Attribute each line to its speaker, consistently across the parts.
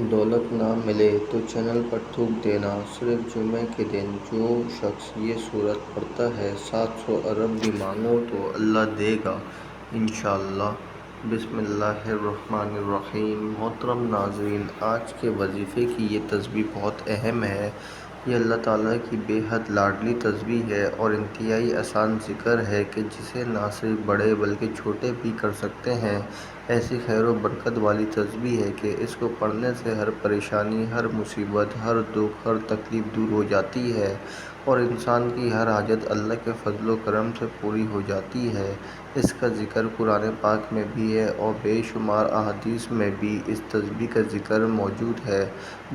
Speaker 1: دولت نہ ملے تو چینل پر تھوک دینا۔ صرف جمعے کے دن جو شخص یہ سورت پڑھتا ہے 700 ارب بھی مانگو تو اللہ دے گا انشاءاللہ۔ بسم اللہ الرحمن الرحیم۔ محترم ناظرین، آج کے وظیفے کی یہ تسبیح بہت اہم ہے۔ یہ اللہ تعالیٰ کی بے حد لاڈلی تسبیح ہے اور انتہائی آسان ذکر ہے کہ جسے نہ صرف بڑے بلکہ چھوٹے بھی کر سکتے ہیں۔ ایسی خیر و برکت والی تسبیح ہے کہ اس کو پڑھنے سے ہر پریشانی، ہر مصیبت، ہر دکھ، ہر تکلیف دور ہو جاتی ہے اور انسان کی ہر حاجت اللہ کے فضل و کرم سے پوری ہو جاتی ہے۔ اس کا ذکر قرآن پاک میں بھی ہے اور بے شمار احادیث میں بھی اس تسبیح کا ذکر موجود ہے۔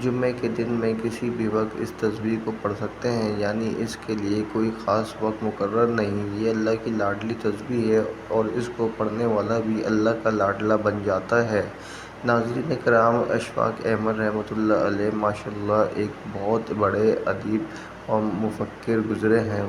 Speaker 1: جمعے کے دن میں کسی بھی وقت اس تسبیح کو پڑھ سکتے ہیں، یعنی اس کے لیے کوئی خاص وقت مقرر نہیں۔ یہ اللہ کی لاڈلی تسبیح ہے اور اس کو پڑھنے والا بھی اللہ کا لاڈلا بن جاتا ہے۔ ناظرین کرام، اشفاق احمد رحمۃ اللہ علیہ ماشاءاللہ ایک بہت بڑے ادیب اور مفکر گزرے ہیں۔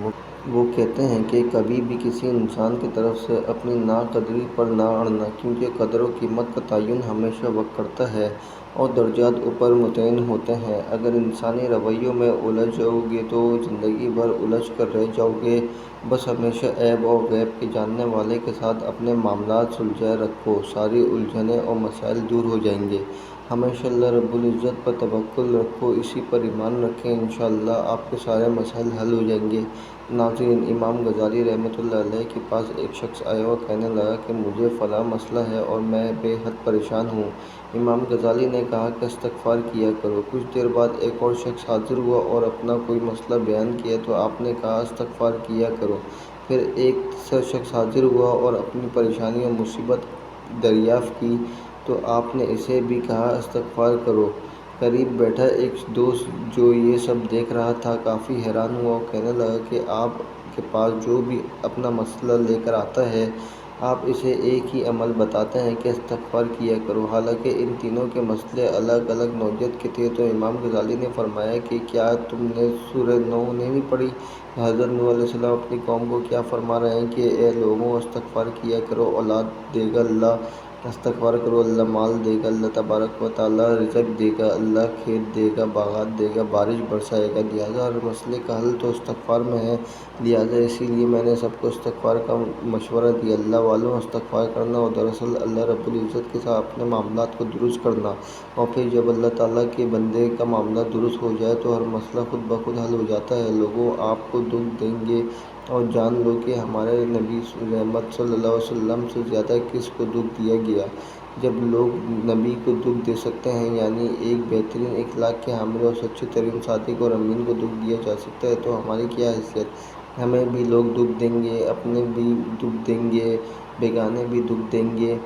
Speaker 1: وہ کہتے ہیں کہ کبھی بھی کسی انسان کی طرف سے اپنی ناقدری پر نہ اڑنا، کیونکہ قدر و قیمت کا تعین ہمیشہ وقت کرتا ہے اور درجات اوپر متعین ہوتے ہیں۔ اگر انسانی رویوں میں الجھ جاؤ گے تو زندگی بھر الجھ کر رہ جاؤ گے۔ بس ہمیشہ عیب اور غیب کے جاننے والے کے ساتھ اپنے معاملات سلجھائے رکھو، ساری الجھنیں اور مسائل دور ہو جائیں گے۔ ہمیشہ اللہ رب العزت پر توکل رکھو، اسی پر ایمان رکھیں، انشاءاللہ آپ کے سارے مسائل حل ہو جائیں گے۔ ناظرین، امام غزالی رحمۃ اللہ علیہ کے پاس ایک شخص آیا اور کہنے لگا کہ مجھے فلاں مسئلہ ہے اور میں بے حد پریشان ہوں۔ امام غزالی نے کہا کہ استغفار کیا کرو۔ کچھ دیر بعد ایک اور شخص حاضر ہوا اور اپنا کوئی مسئلہ بیان کیا تو آپ نے کہا استغفار کیا کرو۔ پھر ایک تیسرا شخص حاضر ہوا اور اپنی پریشانی اور مصیبت دریافت کی تو آپ نے اسے بھی کہا استغفار کرو۔ قریب بیٹھا ایک دوست جو یہ سب دیکھ رہا تھا کافی حیران ہوا اور کہنے لگا کہ آپ کے پاس جو بھی اپنا مسئلہ لے کر آتا ہے آپ اسے ایک ہی عمل بتاتے ہیں کہ استغفار کیا کرو، حالانکہ ان تینوں کے مسئلے الگ الگ نوعیت کے تھے۔ تو امام غزالی نے فرمایا کہ کیا تم نے سورہ نوح نہیں پڑھی؟ حضرت نوح علیہ السلام اپنی قوم کو کیا فرما رہے ہیں کہ اے لوگوں، استغفار کیا کرو، اولاد دے گا اللہ، استغفار کرو اللہ مال دے گا، اللہ تبارک و تعالیٰ رزق دے گا، اللہ کھیت دے گا، باغات دے گا، بارش برسائے گا۔ لہٰذا ہر مسئلے کا حل تو استغفار میں ہے، لہٰذا اسی لیے میں نے سب کو استغفار کا مشورہ دیا۔ اللہ والوں، استغفار کرنا اور دراصل اللہ رب العزت کے ساتھ اپنے معاملات کو درست کرنا، اور پھر جب اللہ تعالیٰ کے بندے کا معاملہ درست ہو جائے تو ہر مسئلہ خود بخود حل ہو جاتا ہے۔ لوگوں، آپ کو دکھ دیں گے اور جان لو کہ ہمارے نبی رحمت صلی اللہ علیہ وسلم سے زیادہ کس کو دکھ دیا گیا۔ جب لوگ نبی کو دکھ دے سکتے ہیں، یعنی ایک بہترین اخلاق کے حامل اور سچے ترین صادق اور امین کو دکھ دیا جا سکتا ہے تو ہماری کیا حیثیت۔ ہمیں بھی لوگ دکھ دیں گے، اپنے بھی دکھ دیں گے، بیگانے بھی دکھ دیں گے۔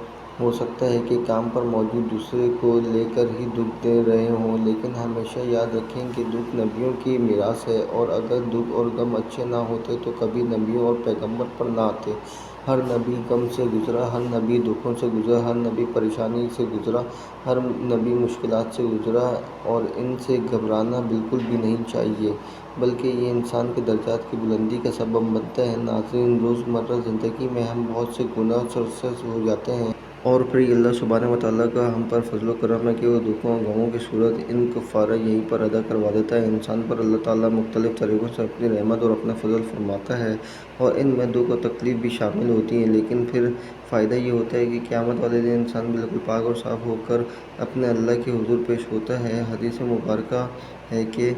Speaker 1: ہو سکتا ہے کہ کام پر موجود دوسرے کو لے کر ہی دکھ دے رہے ہوں، لیکن ہمیشہ یاد رکھیں کہ دکھ نبیوں کی میراث ہے، اور اگر دکھ اور غم اچھے نہ ہوتے تو کبھی نبیوں اور پیغمبر پر نہ آتے۔ ہر نبی غم سے گزرا، ہر نبی دکھوں سے گزرا، ہر نبی پریشانی سے گزرا، ہر نبی مشکلات سے گزرا، اور ان سے گھبرانا بالکل بھی نہیں چاہیے، بلکہ یہ انسان کے درجات کی بلندی کا سبب بنتا ہے۔ ناظرین، روزمرہ زندگی میں ہم بہت سے گناہ سرزد ہو جاتے ہیں، اور پھر یہ اللہ سبحانہ و تعالیٰ کا ہم پر فضل و کرم ہے کہ وہ دکھوں اور غموں کی صورت ان کفارہ یہیں پر ادا کروا دیتا ہے۔ انسان پر اللہ تعالیٰ مختلف طریقوں سے اپنی رحمت اور اپنا فضل فرماتا ہے، اور ان میں دکھ اور تکلیف بھی شامل ہوتی ہیں، لیکن پھر فائدہ یہ ہوتا ہے کہ قیامت والے دن انسان بالکل پاک اور صاف ہو کر اپنے اللہ کے حضور پیش ہوتا ہے۔ حدیث مبارکہ ہے کہ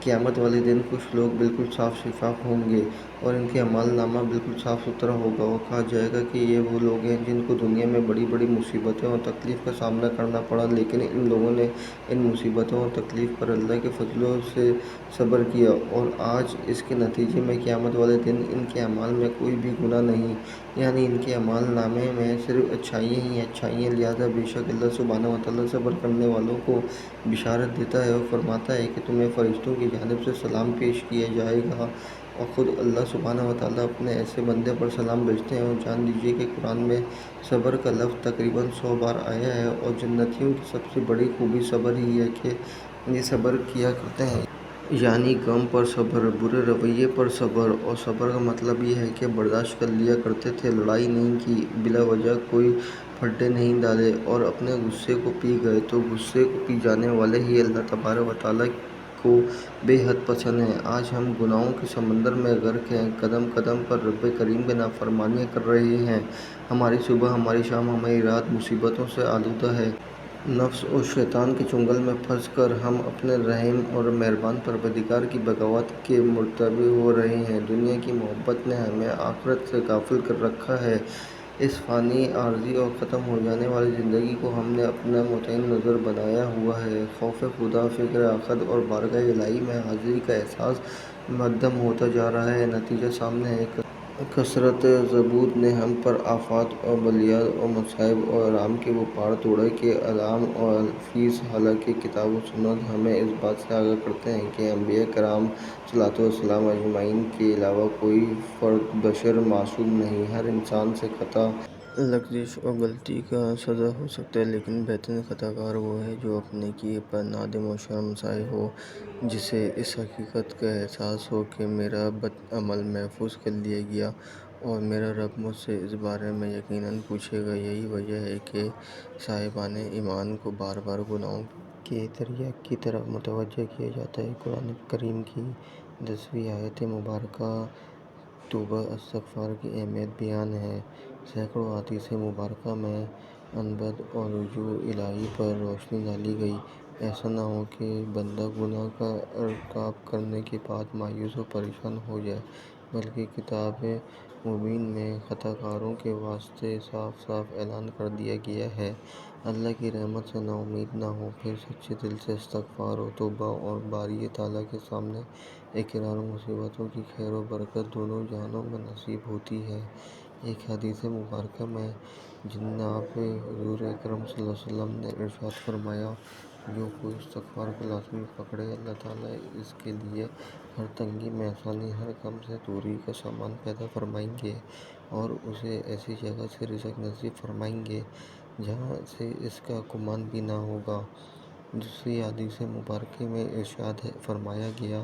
Speaker 1: قیامت والے دن کچھ لوگ بالکل صاف شفاف ہوں گے اور ان کے اعمال نامہ بالکل صاف ستھرا ہوگا، اور کہا جائے گا کہ یہ وہ لوگ ہیں جن کو دنیا میں بڑی بڑی مصیبتیں اور تکلیف کا سامنا کرنا پڑا، لیکن ان لوگوں نے ان مصیبتوں اور تکلیف پر اللہ کے فضل سے صبر کیا، اور آج اس کے نتیجے میں قیامت والے دن ان کے اعمال میں کوئی بھی گناہ نہیں، یعنی ان کے اعمال نامے میں صرف اچھائیاں ہی اچھائیاں۔ لہٰذا بے شک اللہ سبحانہ و تعالیٰ صبر کرنے والوں کو بشارت دیتا ہے اور فرماتا ہے کہ تمہیں فرشتوں کی جانب سے سلام پیش کیا جائے گا، اور خود اللہ سبحانہ و تعالیٰ اپنے ایسے بندے پر سلام بھیجتے ہیں۔ اور جان لیجیے کہ قرآن میں صبر کا لفظ تقریباً 100 بار آیا ہے، اور جنتیوں کی سب سے بڑی خوبی صبر ہی ہے کہ یہ صبر کیا کرتے ہیں، یعنی غم پر صبر، برے رویے پر صبر، اور صبر کا مطلب یہ ہے کہ برداشت کر لیا کرتے تھے، لڑائی نہیں کی، بلا وجہ کوئی پھڈے نہیں ڈالے اور اپنے غصے کو پی گئے تو غصے کو پی جانے والے ہی اللہ تبارک و تعالیٰ کو بے حد پسند ہیں۔ آج ہم گناہوں کے سمندر میں غرق ہیں، قدم قدم پر رب کریم کی نافرمانیاں کر رہے ہیں۔ ہماری صبح، ہماری شام، ہماری رات مصیبتوں سے آلودہ ہے۔ نفس اور شیطان کے چنگل میں پھنس کر ہم اپنے رحیم اور مہربان پروردگار کی بغاوت کے مرتکب ہو رہے ہیں۔ دنیا کی محبت نے ہمیں آخرت سے غافل کر رکھا ہے۔ اس فانی، عارضی اور ختم ہو جانے والی زندگی کو ہم نے اپنا متعین نظر بنایا ہوا ہے۔ خوف خدا، فکر آخرت اور بارگاہ الہی میں حاضری کا احساس مدھم ہوتا جا رہا ہے۔ نتیجہ سامنے ہے۔ کثرت ثبوت نے ہم پر آفات اور بلیات اور مصائب اور آرام کے وہ پہاڑ توڑے کہ اعلام اور الفیظ، حالانکہ کتاب و سنت ہمیں اس بات سے آگاہ کرتے ہیں کہ انبیاء کرام صلوات والسلام اجمعین کے علاوہ کوئی فرد بشر معصوم نہیں۔ ہر انسان سے خطا، لغزش اور غلطی کا صادر ہو سکتا ہے، لیکن بہترین خطا کار وہ ہے جو اپنے کیے پر نادم و شرمسار ہو، جسے اس حقیقت کا احساس ہو کہ میرا بد عمل محفوظ کر لیا گیا اور میرا رب مجھ سے اس بارے میں یقیناً پوچھے گا۔ یہی وجہ ہے کہ صاحبان ایمان کو بار بار گناہوں کے دریا کی طرف متوجہ کیا جاتا ہے۔ قرآن کریم کی 10ویں آیت مبارکہ توبہ استغفار کی اہمیت بیان ہے۔ سینکڑوں احادیث مبارکہ میں انابت اور رجوع الہی پر روشنی ڈالی گئی۔ ایسا نہ ہو کہ بندہ گناہ کا ارتکاب کرنے کے بعد مایوس و پریشان ہو جائے، بلکہ کتاب مبین میں خطا کاروں کے واسطے صاف صاف اعلان کر دیا گیا ہے۔ اللہ کی رحمت سے نا امید نہ ہو، پھر سچے دل سے استغفار و توبہ اور باری تعالیٰ کے سامنے اقرار، مصیبتوں کی خیر و برکت دونوں جہانوں میں نصیب ہوتی ہے۔ ایک حدیث مبارکہ میں جناب حضور اکرم صلی اللہ علیہ وسلم نے ارشاد فرمایا، جو کوئی استغفار کو لازمی پکڑے، اللہ تعالیٰ اس کے لیے ہر تنگی میں آسانی، ہر غم سے دوری کا سامان پیدا فرمائیں گے اور اسے ایسی جگہ سے رزق نصیب فرمائیں گے جہاں سے اس کا گمان بھی نہ ہوگا۔ دوسری حدیث مبارکہ میں ارشاد فرمایا گیا،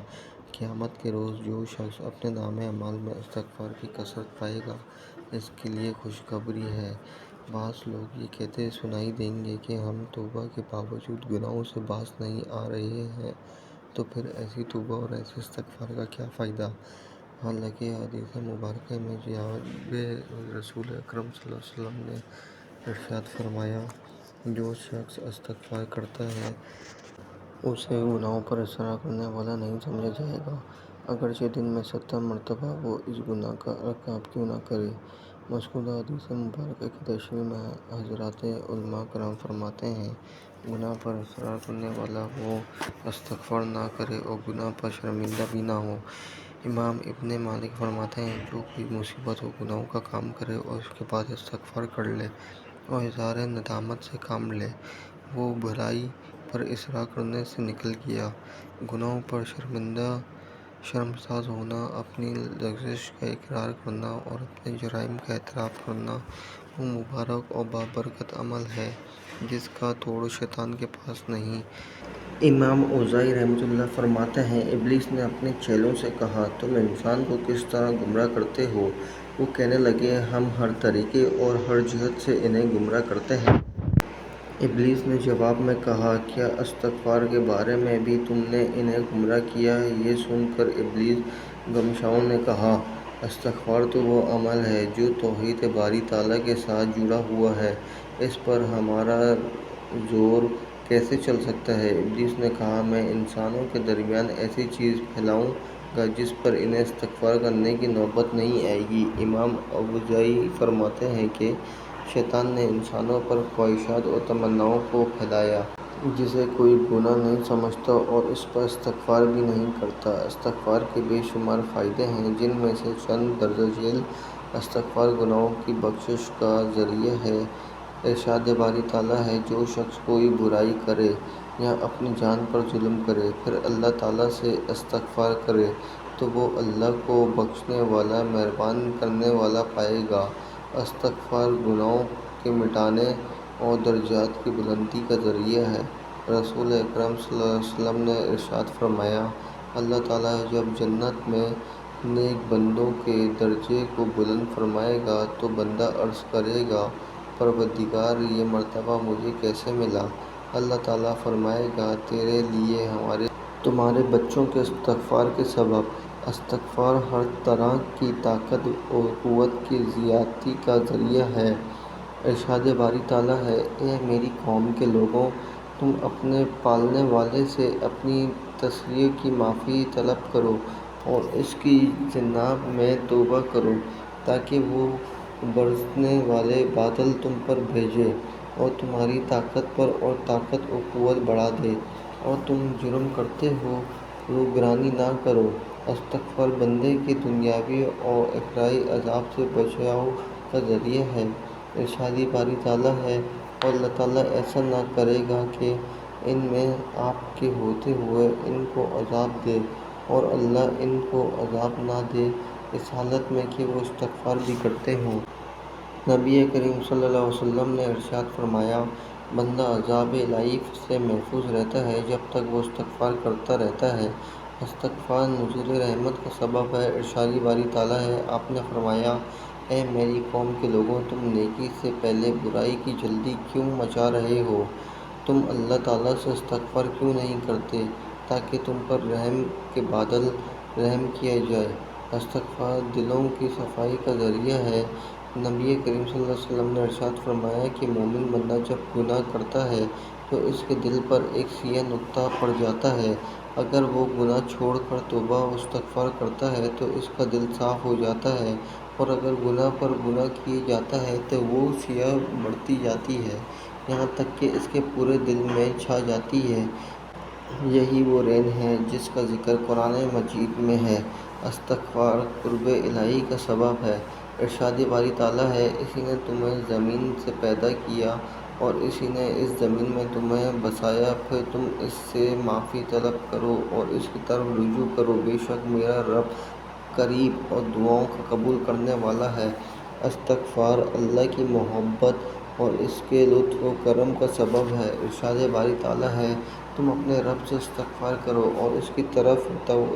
Speaker 1: قیامت کے روز جو شخص اپنے نامہ اعمال میں استغفار کی کثرت پائے گا، اس کے لیے خوشخبری ہے۔ بعض لوگ یہ کہتے سنائی دیں گے کہ ہم توبہ کے باوجود گناہوں سے باز نہیں آ رہے ہیں، تو پھر ایسی توبہ اور ایسے استغفار کا کیا فائدہ؟ حالانکہ حدیث مبارکہ میں جناب رسول اکرم صلی اللہ علیہ وسلم نے ارشاد فرمایا، جو شخص استغفار کرتا ہے اسے گناہوں پر اصرار کرنے والا نہیں سمجھا جائے گا، اگرچہ دن میں 70 مرتبہ وہ اس گناہ کا ارتکاب کیوں نہ کرے۔ مذکورہ حدیث مبارکہ کی تشریح میں حضرات علماء کرام فرماتے ہیں، گناہ پر اصرار کرنے والا وہ استغفار نہ کرے اور گناہ پر شرمندہ بھی نہ ہو۔ امام ابن مالک فرماتے ہیں، جو کوئی مصیبت و گناہوں کا کام کرے اور اس کے بعد استغفار کر لے اور اظہار ندامت سے کام لے، وہ بھلائی پر اصرار کرنے سے نکل گیا۔ گناہوں پر شرمسار ہونا، اپنی لغزش کا اقرار کرنا اور اپنے جرائم کا اعتراف کرنا وہ مبارک اور بابرکت عمل ہے جس کا توڑ شیطان کے پاس نہیں۔ امام اوزاعی رحمۃ اللہ فرماتے ہیں، ابلیس نے اپنے چیلوں سے کہا، تم انسان کو کس طرح گمراہ کرتے ہو؟ وہ کہنے لگے، ہم ہر طریقے اور ہر جہت سے انہیں گمراہ کرتے ہیں۔ ابلیس نے جواب میں کہا، کیا استغفار کے بارے میں بھی تم نے انہیں گمراہ کیا ہے؟ یہ سن کر ابلیس گھمساؤ نے کہا، استغفار تو وہ عمل ہے جو توحید باری تعالیٰ کے ساتھ جڑا ہوا ہے، اس پر ہمارا زور کیسے چل سکتا ہے؟ ابلیس نے کہا، میں انسانوں کے درمیان ایسی چیز پھیلاؤں گا جس پر انہیں استغفار کرنے کی نوبت نہیں آئے گی۔ امام اوزاعی فرماتے ہیں کہ شیطان نے انسانوں پر خواہشات اور تمناؤں کو پھیلایا جسے کوئی گناہ نہیں سمجھتا اور اس پر استغفار بھی نہیں کرتا۔ استغفار کے بے شمار فائدے ہیں، جن میں سے چند درج ذیل: استغفار گناہوں کی بخشش کا ذریعہ ہے۔ ارشاد باری تعالیٰ ہے، جو شخص کوئی برائی کرے یا اپنی جان پر ظلم کرے، پھر اللہ تعالیٰ سے استغفار کرے تو وہ اللہ کو بخشنے والا، مہربان کرنے والا پائے گا۔ استغفار گناہوں کے مٹانے اور درجات کی بلندی کا ذریعہ ہے۔ رسول اکرم صلی اللہ علیہ وسلم نے ارشاد فرمایا، اللہ تعالیٰ جب جنت میں نیک بندوں کے درجے کو بلند فرمائے گا تو بندہ عرض کرے گا، پروردگار یہ مرتبہ مجھے کیسے ملا؟ اللہ تعالیٰ فرمائے گا تیرے لیے تمہارے بچوں کے استغفار کے سبب۔ استغفار ہر طرح کی طاقت و قوت کی زیادتی کا ذریعہ ہے۔ ارشاد باری تعالیٰ ہے، اے میری قوم کے لوگو، تم اپنے پالنے والے سے اپنی تقصیر کی معافی طلب کرو اور اس کی جناب میں توبہ کرو تاکہ وہ برسنے والے بادل تم پر بھیجے اور تمہاری طاقت پر اور طاقت و قوت بڑھا دے اور تم جرم کرتے ہو روگرانی نہ کرو۔ استغفار بندے کے دنیاوی اور اخروی عذاب سے بچاؤ کا ذریعہ ہے۔ ارشاد باری تعالیٰ ہے، اور اللہ تعالیٰ ایسا نہ کرے گا کہ ان میں آپ کے ہوتے ہوئے ان کو عذاب دے اور اللہ ان کو عذاب نہ دے اس حالت میں کہ وہ استغفار بھی کرتے ہوں۔ نبی کریم صلی اللہ علیہ وسلم نے ارشاد فرمایا، بندہ عذاب الہی سے محفوظ رہتا ہے جب تک وہ استغفار کرتا رہتا ہے۔ استغفار نزول رحمت کا سبب ہے۔ ارشاد باری تعالیٰ ہے، آپ نے فرمایا، اے میری قوم کے لوگو، تم نیکی سے پہلے برائی کی جلدی کیوں مچا رہے ہو؟ تم اللہ تعالیٰ سے استغفار کیوں نہیں کرتے تاکہ تم پر رحم کے بادل رحم کیا جائے؟ استغفار دلوں کی صفائی کا ذریعہ ہے۔ نبی کریم صلی اللہ علیہ وسلم نے ارشاد فرمایا کہ مومن بندہ جب گناہ کرتا ہے تو اس کے دل پر ایک سیاہ نقطہ پڑ جاتا ہے۔ اگر وہ گناہ چھوڑ کر توبہ و استغفار کرتا ہے تو اس کا دل صاف ہو جاتا ہے، اور اگر گناہ پر گناہ کیے جاتا ہے تو وہ سیاہ بڑھتی جاتی ہے یہاں تک کہ اس کے پورے دل میں چھا جاتی ہے۔ یہی وہ رین ہے جس کا ذکر قرآن مجید میں ہے۔ استغفار قرب الہی کا سبب ہے۔ ارشاد باری تعالیٰ ہے، اسی نے تمہیں زمین سے پیدا کیا اور اسی نے اس زمین میں تمہیں بسایا، پھر تم اس سے معافی طلب کرو اور اس کی طرف رجوع کرو، بے شک میرا رب قریب اور دعاؤں کو قبول کرنے والا ہے۔ استغفار اللہ کی محبت اور اس کے لطف و کرم کا سبب ہے۔ ارشاد باری تعالیٰ ہے، تم اپنے رب سے استغفار کرو اور اس کی طرف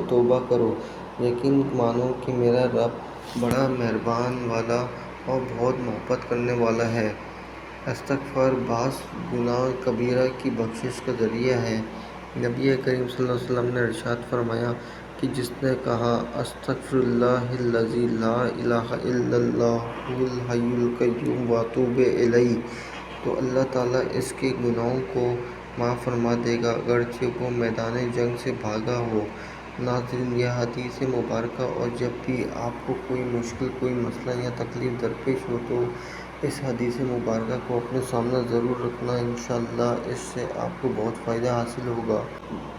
Speaker 1: توبہ کرو، یقین مانو کہ میرا رب بڑا مہربانی والا اور بہت محبت کرنے والا ہے۔ استغفار بعض گناہ کبیرہ کی بخشش کا ذریعہ ہے۔ نبی کریم صلی اللہ علیہ وسلم نے ارشاد فرمایا کہ جس نے کہا، استغفر اللہ الذی لا الہ الا اللہ الحی القیوم واتوب الیہ، تو اللہ تعالیٰ اس کے گناہوں کو معاف فرما دے گا اگرچہ وہ میدان جنگ سے بھاگا ہو۔ ناظرین، یہ حدیث مبارکہ، اور جب بھی آپ کو کوئی مشکل، کوئی مسئلہ یا تکلیف درپیش ہو تو اس حدیث مبارکہ کو اپنے سامنے ضرور رکھنا، انشاءاللہ اس سے آپ کو بہت فائدہ حاصل ہوگا۔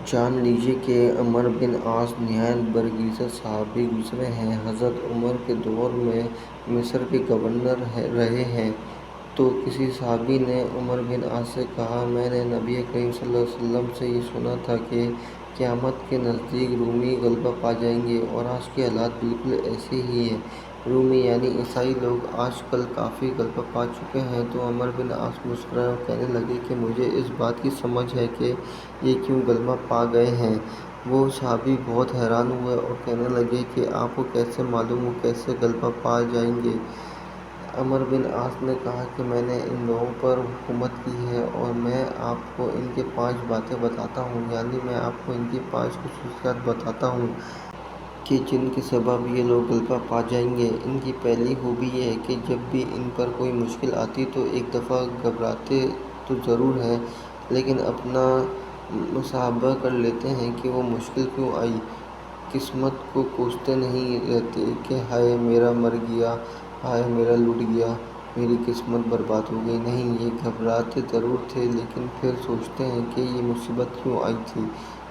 Speaker 1: جان لیجیے کہ عمرو بن عاص نہایت برگزیدہ صحابی گزرے ہیں۔ حضرت عمر کے دور میں مصر کے گورنر رہے ہیں، تو کسی صحابی نے عمرو بن عاص سے کہا، میں نے نبی کریم صلی اللہ علیہ وسلم سے یہ سنا تھا کہ قیامت کے نزدیک رومی غلبہ پا جائیں گے، اور آج کے حالات بالکل ایسے ہی ہیں۔ رومی یعنی عیسائی لوگ آج کل کافی غلبہ پا چکے ہیں۔ تو عمرو بن عاص مسکرائے اور کہنے لگے کہ مجھے اس بات کی سمجھ ہے کہ یہ کیوں غلبہ پا گئے ہیں۔ وہ صحابی بہت حیران ہوئے اور کہنے لگے کہ آپ کو کیسے معلوم، وہ کیسے غلبہ پا جائیں گے؟ عمرو بن عاص نے کہا کہ میں نے ان لوگوں پر حکومت کی ہے اور میں آپ کو ان کی 5 باتیں بتاتا ہوں، یعنی میں آپ کو ان کی 5 خصوصیات بتاتا ہوں کہ جن کے سبب یہ لوگ غلبہ پا جائیں گے۔ ان کی پہلی خوبی یہ ہے کہ جب بھی ان پر کوئی مشکل آتی تو ایک دفعہ گھبراتے تو ضرور ہیں، لیکن اپنا محاسبہ کر لیتے ہیں کہ وہ مشکل کیوں آئی۔ قسمت کو کوستے نہیں رہتے کہ ہائے میرا مر گیا، ہائے میرا لٹ گیا، میری قسمت برباد ہو گئی۔ نہیں، یہ گھبراتے ضرور تھے لیکن پھر سوچتے ہیں کہ یہ مصیبت کیوں آئی تھی،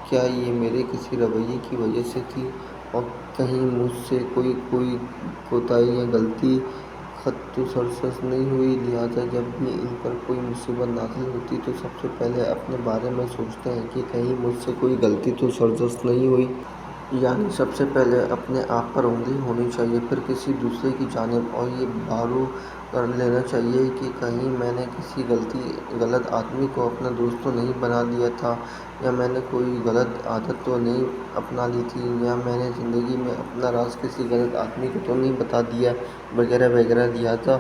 Speaker 1: کیا یہ میرے کسی رویے کی وجہ سے تھی، اور کہیں مجھ سے کوئی کوتاہی یا غلطی خط سرزد نہیں ہوئی۔ لہٰذا جب بھی ان پر کوئی مصیبت نازل ہوتی تو سب سے پہلے اپنے بارے میں سوچتے ہیں کہ کہیں مجھ سے کوئی غلطی تو سرزد نہیں ہوئی۔ یعنی سب سے پہلے اپنے آپ پر انگلی ہونی چاہیے، پھر کسی دوسرے کی جانب، اور یہ بارو کر لینا چاہیے کہ کہیں میں نے کسی غلط آدمی کو اپنا دوست تو نہیں بنا لیا تھا، یا میں نے کوئی غلط عادت تو نہیں اپنا لی تھی، یا میں نے زندگی میں اپنا راز کسی غلط آدمی کو تو نہیں بتا دیا، وغیرہ وغیرہ۔ لہٰذا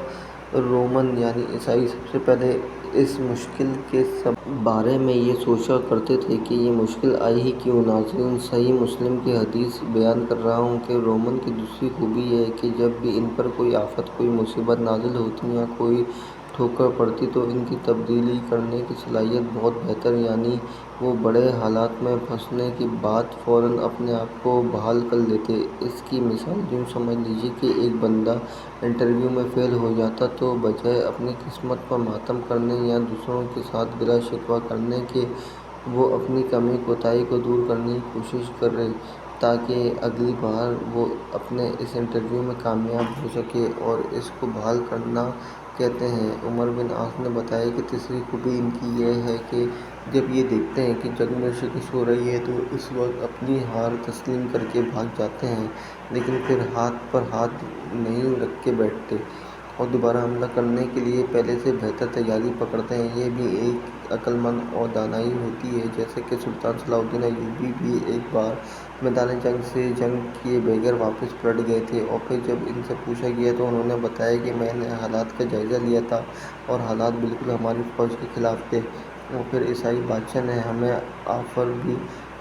Speaker 1: رومن یعنی عیسائی سب سے پہلے اس مشکل کے بارے میں یہ سوچا کرتے تھے کہ یہ مشکل آئی ہی کیوں۔ ناظرین، صحیح مسلم کی حدیث بیان کر رہا ہوں کہ رومن کی دوسری خوبی یہ ہے کہ جب بھی ان پر کوئی آفت، کوئی مصیبت نازل ہوتی یا کوئی ٹھوکر پڑتی تو ان کی تبدیلی کرنے کی صلاحیت بہت بہتر، یعنی وہ بڑے حالات میں پھنسنے کے بعد فوراً اپنے آپ کو بحال کر لیتے۔ اس کی مثال یوں سمجھ لیجیے کہ ایک بندہ انٹرویو میں فیل ہو جاتا تو بجائے اپنی قسمت پر ماتم کرنے یا دوسروں کے ساتھ گلہ شکوہ کرنے کے، وہ اپنی کمی کوتاہی کو دور کرنے کی کوشش کرے تاکہ اگلی بار وہ اپنے اس انٹرویو میں کامیاب ہو سکے، اور اس کو بحال کرنا کہتے ہیں۔ عمر بن عاص نے بتایا کہ تیسری خوبی ان کی یہ ہے کہ جب یہ دیکھتے ہیں کہ جنگ میں شکست ہو رہی ہے تو اس وقت اپنی ہار تسلیم کر کے بھاگ جاتے ہیں، لیکن پھر ہاتھ پر ہاتھ نہیں رکھ کے بیٹھتے اور دوبارہ حملہ کرنے کے لیے پہلے سے بہتر تیاری پکڑتے ہیں۔ یہ بھی ایک عقل مند اور دانائی ہوتی ہے، جیسے کہ سلطان صلاح الدین ایوبی بھی ایک بار میدان جنگ سے جنگ کیے بغیر واپس پلٹ گئے تھے، اور پھر جب ان سے پوچھا گیا تو انہوں نے بتایا کہ میں نے حالات کا جائزہ لیا تھا اور حالات بالکل ہماری فوج کے خلاف تھے، اور پھر عیسائی بادشاہ نے ہمیں آفر بھی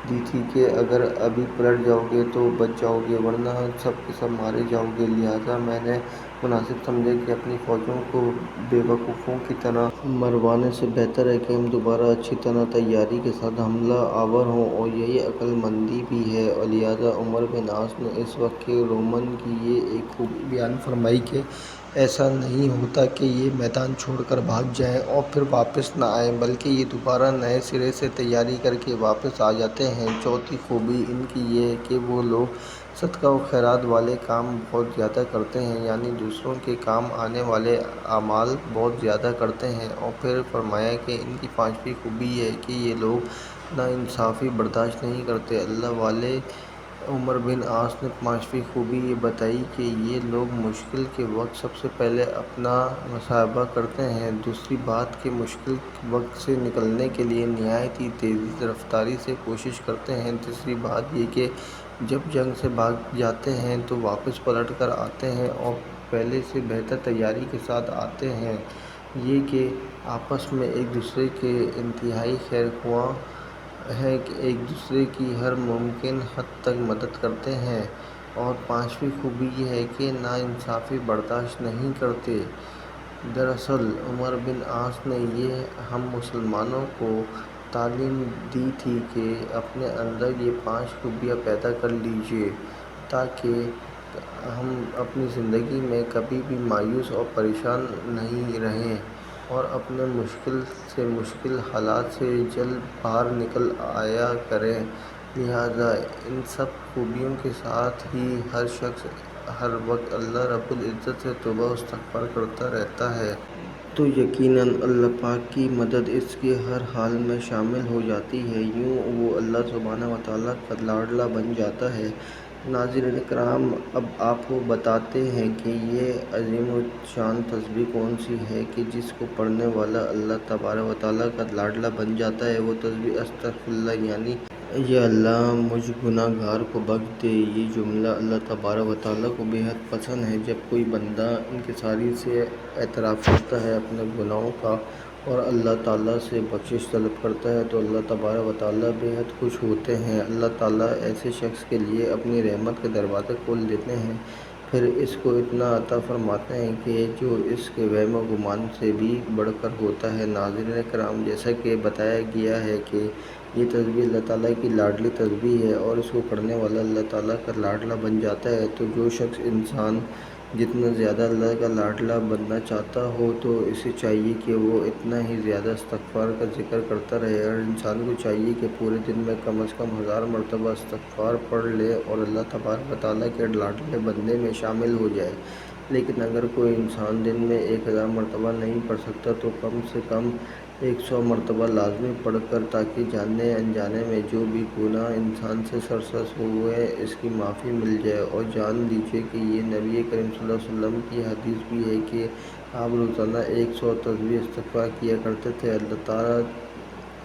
Speaker 1: دی تھی کہ اگر ابھی پلٹ جاؤ گے تو بچ جاؤ گے، ورنہ سب کے سب مارے جاؤ گے۔ لہٰذا میں نے مناسب سمجھا کہ اپنی فوجوں کو بے وقوفوں کی طرح مروانے سے بہتر ہے کہ ہم دوبارہ اچھی طرح تیاری کے ساتھ حملہ آور ہوں، اور یہی عقل مندی بھی ہے۔ اور لہٰذا عمر بن عاص نے اس وقت کے رومن کی یہ ایک خوبی بیان فرمائی کہ ایسا نہیں ہوتا کہ یہ میدان چھوڑ کر بھاگ جائیں اور پھر واپس نہ آئیں، بلکہ یہ دوبارہ نئے سرے سے تیاری کر کے واپس آ جاتے ہیں۔ چوتھی خوبی ان کی یہ ہے کہ وہ لوگ صدقہ و خیرات والے کام بہت زیادہ کرتے ہیں، یعنی دوسروں کے کام آنے والے اعمال بہت زیادہ کرتے ہیں۔ اور پھر فرمایا کہ ان کی پانچویں خوبی یہ ہے کہ یہ لوگ ناانصافی برداشت نہیں کرتے۔ اللہ والے عمر بن عاص نے پانچویں خوبی یہ بتائی کہ یہ لوگ مشکل کے وقت سب سے پہلے اپنا محاسبہ کرتے ہیں، دوسری بات کہ مشکل وقت سے نکلنے کے لیے نہایت ہی تیز رفتاری سے کوشش کرتے ہیں، تیسری بات یہ کہ جب جنگ سے بھاگ جاتے ہیں تو واپس پلٹ کر آتے ہیں اور پہلے سے بہتر تیاری کے ساتھ آتے ہیں، یہ کہ آپس میں ایک دوسرے کے انتہائی خیر خواہ ہیں، ایک دوسرے کی ہر ممکن حد تک مدد کرتے ہیں، اور پانچویں خوبی یہ ہے کہ ناانصافی برداشت نہیں کرتے۔ دراصل عمر بن عاص نے یہ ہم مسلمانوں کو تعلیم دی تھی کہ اپنے اندر یہ پانچ خوبیاں پیدا کر لیجیے تاکہ ہم اپنی زندگی میں کبھی بھی مایوس اور پریشان نہیں رہیں اور اپنے مشکل سے مشکل حالات سے جلد باہر نکل آیا کریں۔ لہٰذا ان سب خوبیوں کے ساتھ ہی ہر شخص ہر وقت اللہ رب العزت سے توبہ و استغفار کرتا رہتا ہے تو یقیناً اللہ پاک کی مدد اس کے ہر حال میں شامل ہو جاتی ہے، یوں وہ اللہ سبحانہ و تعالیٰ کا لاڈلا بن جاتا ہے۔ ناظرین کرام، اب آپ کو بتاتے ہیں کہ یہ عظیم الشان تسبیح کون سی ہے کہ جس کو پڑھنے والا اللہ تبارک و تعالیٰ کا لاڈلا بن جاتا ہے۔ وہ تسبیح استغفر اللہ یعنی یا اللہ مجھ گناہ گار کو بخش دے۔ یہ جملہ اللہ تبارک و تعالیٰ کو بے حد پسند ہے۔ جب کوئی بندہ انکساری سے اعتراف کرتا ہے اپنے گناہوں کا اور اللہ تعالیٰ سے بخشش طلب کرتا ہے تو اللہ تبارک و تعالیٰ بے حد خوش ہوتے ہیں۔ اللہ تعالیٰ ایسے شخص کے لیے اپنی رحمت کے دروازے کھول دیتے ہیں، پھر اس کو اتنا عطا فرماتے ہیں کہ جو اس کے وہم و گمان سے بھی بڑھ کر ہوتا ہے۔ ناظرین کرام، جیسا کہ بتایا گیا ہے کہ یہ تسبیح اللہ تعالیٰ کی لاڈلی تسبیح ہے اور اس کو پڑھنے والا اللہ تعالیٰ کا لاڈلا بن جاتا ہے، تو جو شخص انسان جتنا زیادہ اللہ کا لاڈلا بننا چاہتا ہو تو اسے چاہیے کہ وہ اتنا ہی زیادہ استغفار کا ذکر کرتا رہے۔ ہر انسان کو چاہیے کہ پورے دن میں کم از کم 1000 مرتبہ استغفار پڑھ لے اور اللہ تبارک و تعالیٰ کے لاڈلے بندے میں شامل ہو جائے۔ لیکن اگر کوئی انسان دن میں 1000 مرتبہ نہیں پڑھ سکتا تو کم سے کم 100 مرتبہ لازمی پڑھ کر، تاکہ جانے انجانے میں جو بھی گناہ انسان سے سرزد ہوئے اس کی معافی مل جائے۔ اور جان لیجیے کہ یہ نبی کریم صلی اللہ علیہ وسلم کی حدیث بھی ہے کہ آپ روزانہ 100 تسبیح استغفار کیا کرتے تھے۔ اللہ تعالیٰ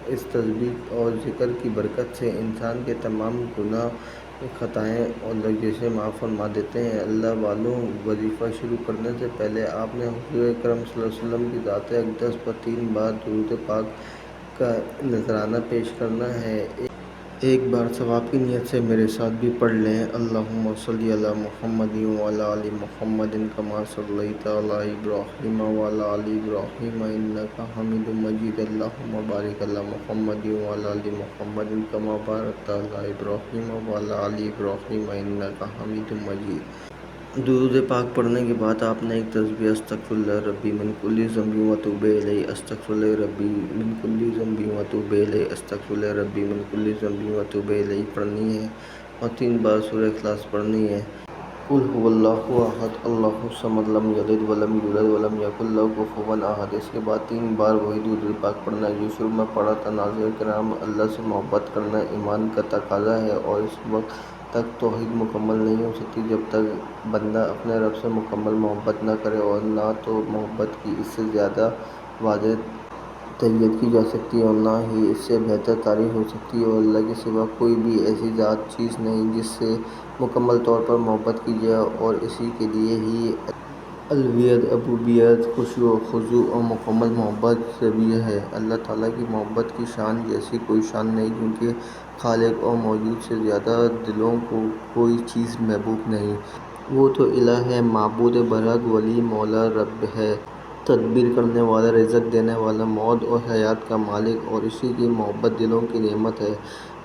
Speaker 1: اس تسبیح اور ذکر کی برکت سے انسان کے تمام گناہ خطائیں اور لغزشیں معاف فرما دیتے ہیں۔ اللہ والوں، وظیفہ شروع کرنے سے پہلے آپ نے حضور اکرم صلی اللہ علیہ وسلم کی ذات اقدس پر 3 بار درود پاک کا نذرانہ پیش کرنا ہے۔ ایک بار ثواب کی نیت سے میرے ساتھ بھی پڑھ لیں۔ اللہم صلی علی محمد وعلی آل محمد کما صلیت علی ابراہیم وعلی آل ابراہیم انک حمید مجید۔ اللہم بارک علی محمد وعلی آل محمد کما بارکت علی ابراہیم وعلی آل ابراہیم انک حمید مجید۔ درود پاک پڑھنے کے بعد آپ نے ایک تسبیح استغفر اللہ ربی من کل ذنب واتوب الیہ، استغفر اللہ ربی من کل ذنب واتوب الیہ، استغفر اللہ ربی من کل ذنب واتوب الیہ پڑھنی ہے اور 3 بار سورہ اخلاص پڑھنی ہے۔ قل هو اللہ احد اللہ الصمد لم یلد ولم یولد ولم یکن لہ کفوا احد۔ اس کے بعد 3 بار وہی درود پاک پڑھنا ہے جو شروع میں پڑھا تھا۔ ناظرین کرام، اللہ سے محبت کرنا ایمان کا تقاضا ہے اور اس وقت تک توحید مکمل نہیں ہو سکتی جب تک بندہ اپنے رب سے مکمل محبت نہ کرے، اور نہ تو محبت کی اس سے زیادہ واضح تائید کی جا سکتی ہے اور نہ ہی اس سے بہتر تعریف ہو سکتی ہے، اور اللہ کے سوا کوئی بھی ایسی ذات چیز نہیں جس سے مکمل طور پر محبت کی جائے، اور اسی کے لیے ہی الوہیت، عبودیت، خشوع و خضوع اور مکمل محبت ذریعہ ہے۔ اللہ تعالیٰ کی محبت کی شان جیسی کوئی شان نہیں، کیونکہ خالق اور موجود سے زیادہ دلوں کو کوئی چیز محبوب نہیں۔ وہ تو الہ ہے، معبود برحق، ولی، مولا، رب ہے، تدبیر کرنے والا، رزق دینے والا، موت اور حیات کا مالک، اور اسی کی محبت دلوں کی نعمت ہے،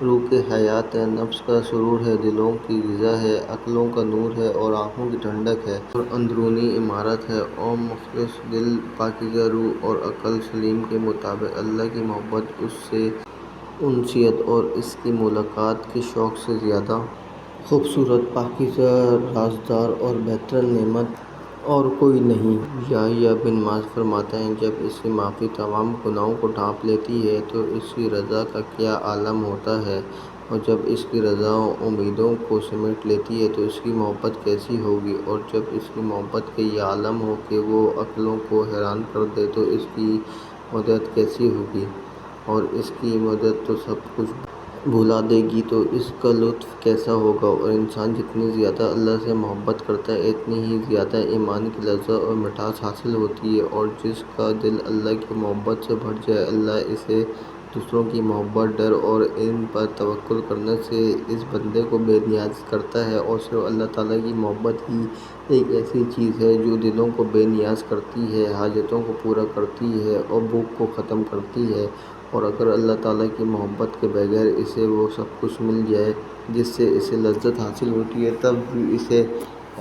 Speaker 1: روح کی حیات ہے، نفس کا سرور ہے، دلوں کی غذا ہے، عقلوں کا نور ہے اور آنکھوں کی ٹھنڈک ہے اور اندرونی عمارت ہے، اور مخلص دل، پاکیزہ روح اور عقل سلیم کے مطابق اللہ کی محبت، اس سے انسیت اور اس کی ملاقات کے شوق سے زیادہ خوبصورت، پاکیزہ، رازدار اور بہترین نعمت اور کوئی نہیں۔ یحییٰ بن معاذ فرماتے ہیں، جب اس کی معافی تمام گناہوں کو ڈھانپ لیتی ہے تو اس کی رضا کا کیا عالم ہوتا ہے، اور جب اس کی رضا امیدوں کو سمیٹ لیتی ہے تو اس کی محبت کیسی ہوگی، اور جب اس کی محبت کا یہ عالم ہو کہ وہ عقلوں کو حیران کر دے تو اس کی مدد کیسی ہوگی، اور اس کی مدد تو سب کچھ بھلا دے گی تو اس کا لطف کیسا ہوگا۔ اور انسان جتنی زیادہ اللہ سے محبت کرتا ہے اتنی ہی زیادہ ایمان کی لذت اور مٹھاس حاصل ہوتی ہے، اور جس کا دل اللہ کی محبت سے بھر جائے، اللہ اسے دوسروں کی محبت، ڈر اور ان پر توکل کرنے سے اس بندے کو بے نیاز کرتا ہے، اور صرف اللہ تعالیٰ کی محبت ہی ایک ایسی چیز ہے جو دلوں کو بے نیاز کرتی ہے، حاجتوں کو پورا کرتی ہے اور بھوک کو ختم کرتی ہے، اور اگر اللہ تعالیٰ کی محبت کے بغیر اسے وہ سب کچھ مل جائے جس سے اسے لذت حاصل ہوتی ہے، تب بھی اسے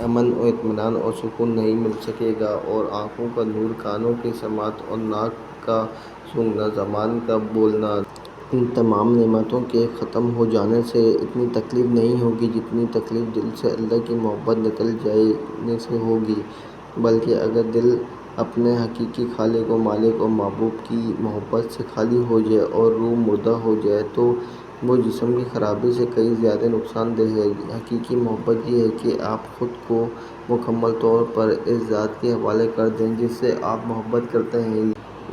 Speaker 1: امن و اطمینان اور سکون نہیں مل سکے گا، اور آنکھوں کا نور، کانوں کی سماعت اور ناک کا سونگھنا، زبان کا بولنا، ان تمام نعمتوں کے ختم ہو جانے سے اتنی تکلیف نہیں ہوگی جتنی تکلیف دل سے اللہ کی محبت نکل جانے سے ہوگی۔ بلکہ اگر دل اپنے حقیقی خالق و مالک اور محبوب کی محبت سے خالی ہو جائے اور روح مردہ ہو جائے تو وہ جسم کی خرابی سے کہیں زیادہ نقصان دہ ہے۔ حقیقی محبت یہ ہے کہ آپ خود کو مکمل طور پر اس ذات کے حوالے کر دیں جس سے آپ محبت کرتے ہیں،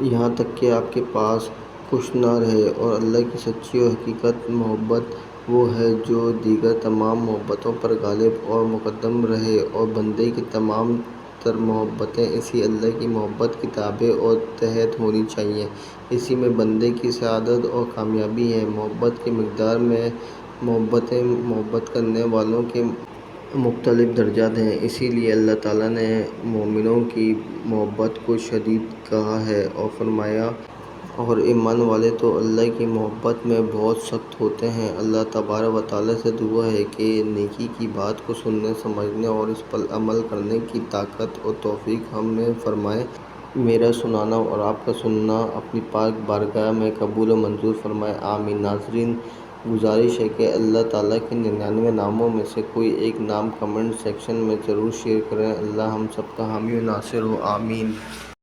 Speaker 1: یہاں تک کہ آپ کے پاس کچھ نہ رہے، اور اللہ کی سچی اور حقیقی محبت وہ ہے جو دیگر تمام محبتوں پر غالب اور مقدم رہے، اور بندے کی تمام تر محبتیں اسی اللہ کی محبت کے تابع اور تحت ہونی چاہئیں، اسی میں بندے کی سعادت اور کامیابی ہے۔ محبت کی مقدار میں محبت کرنے والوں کے مختلف درجات ہیں، اسی لیے اللہ تعالیٰ نے مومنوں کی محبت کو شدید کہا ہے اور فرمایا، اور ایمان والے تو اللہ کی محبت میں بہت سخت ہوتے ہیں۔ اللہ تبارک و تعالیٰ سے دعا ہے کہ نیکی کی بات کو سننے، سمجھنے اور اس پر عمل کرنے کی طاقت اور توفیق ہمیں فرمائے۔ میرا سنانا اور آپ کا سننا اپنی پاک بارگاہ میں قبول و منظور فرمائے، آمین۔ ناظرین، گزارش ہے کہ اللہ تعالیٰ کے 99 ناموں میں سے کوئی ایک نام کمنٹ سیکشن میں ضرور شیئر کریں۔ اللہ ہم سب کا حامی و ناصر ہو، آمین۔